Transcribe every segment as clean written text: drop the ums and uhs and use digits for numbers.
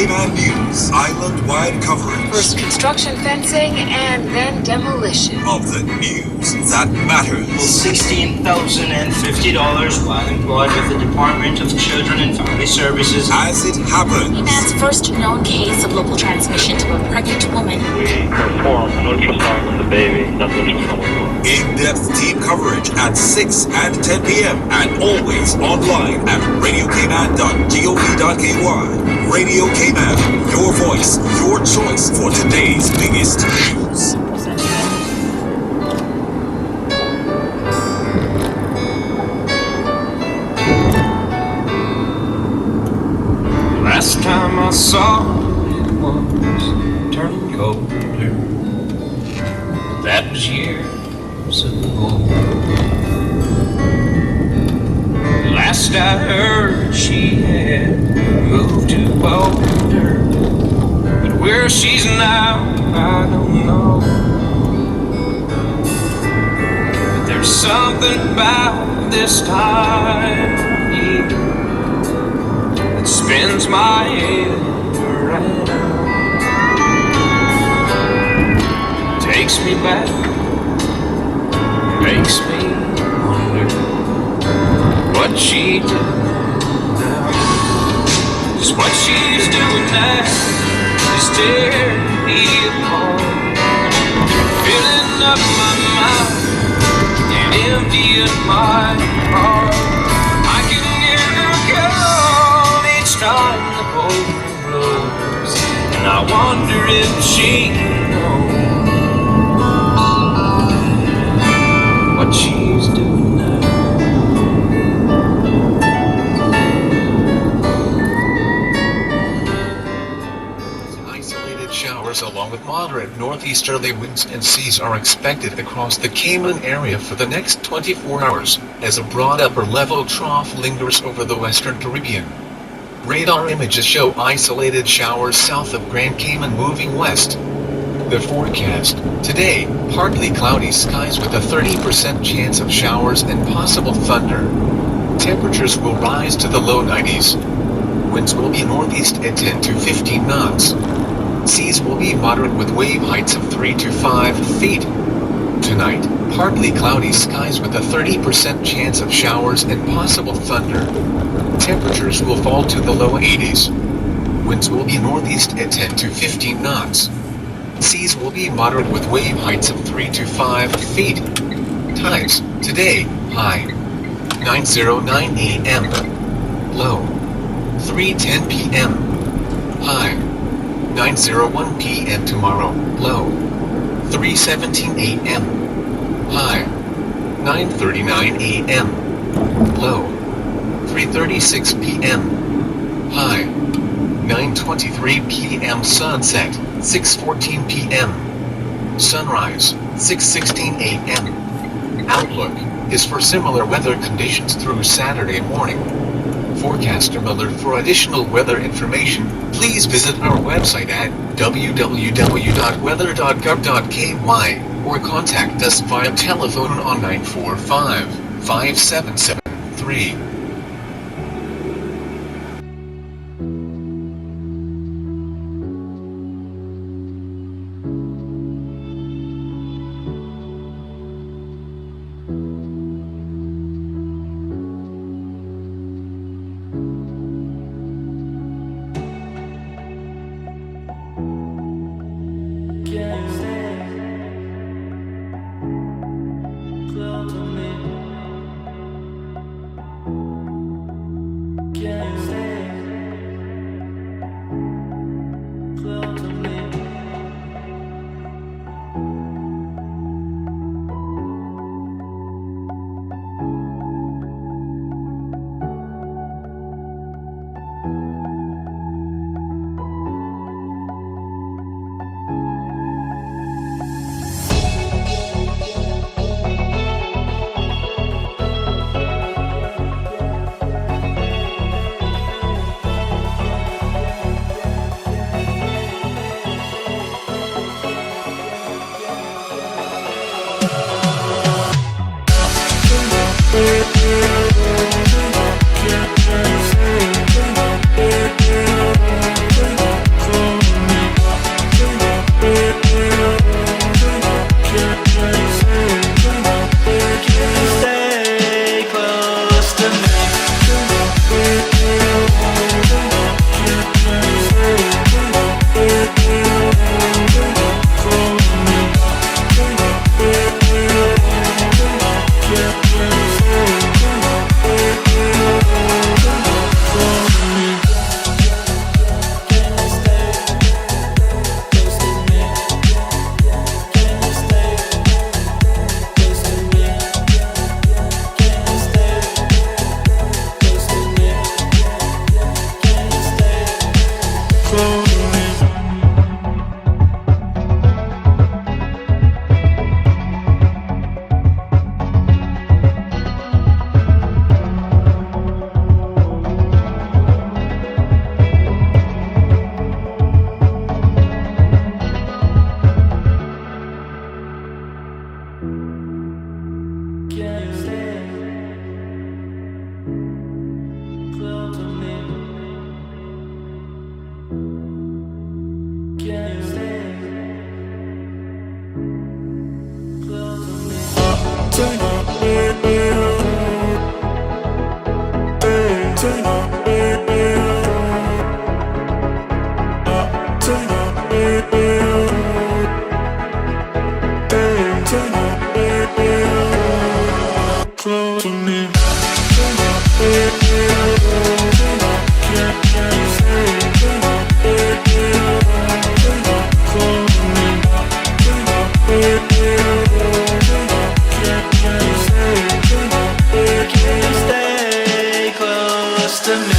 Cayman News, island-wide coverage. First construction, fencing, and then demolition. Of the news that matters. $16,050 while employed with the Department of Children and Family Services. As it happens. Cayman's first known case of local transmission to a pregnant woman. We perform an ultrasound on the baby. That ultrasound was good. In-depth team coverage at 6 and 10 p.m. and always online at radiocayman.gov.ky. Radio Cayman, your voice, your choice for today's biggest news. Last time I saw it was turning colder. That was years ago. Last I heard, she had moved to Boulder, but where she's now, I don't know. But there's something about this time of year that spins my head right out. Takes me back, makes me wonder what she did now. Just what she's doing now is tearing me apart, filling up my mind and emptying my heart. I can hear her call each time the boat blows, and I wonder if she knows what she's doing now. Showers along with moderate northeasterly winds and seas are expected across the Cayman area for the next 24 hours, as a broad upper-level trough lingers over the western Caribbean. Radar images show isolated showers south of Grand Cayman moving west. The forecast: today, partly cloudy skies with a 30% chance of showers and possible thunder. Temperatures will rise to the low 90s. Winds will be northeast at 10 to 15 knots. Seas will be moderate with wave heights of 3 to 5 feet. Tonight, partly cloudy skies with a 30% chance of showers and possible thunder. Temperatures will fall to the low 80s. Winds will be northeast at 10 to 15 knots. Seas will be moderate with wave heights of 3 to 5 feet. Times: today, high 9:09 a.m. Low 3:10 p.m. High 9:01 p.m. tomorrow. Low 3:17 a.m. High 9:39 a.m. Low 3:36 p.m. High 9:23 p.m. Sunset 6:14 p.m. Sunrise 6:16 a.m. Outlook is for similar weather conditions through Saturday morning. Forecaster alert. For additional weather information, please visit our website at www.weather.gov.ky or contact us via telephone on 945-5773. Close to me. Stay close to me.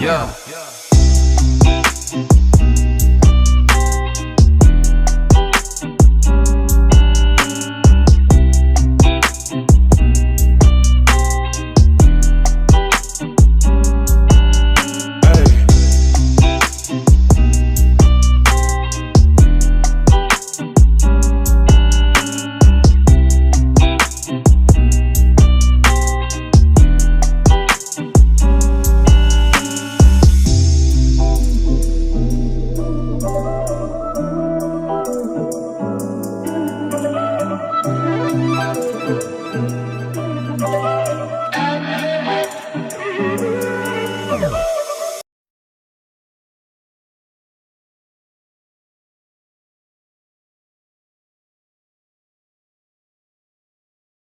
Yeah.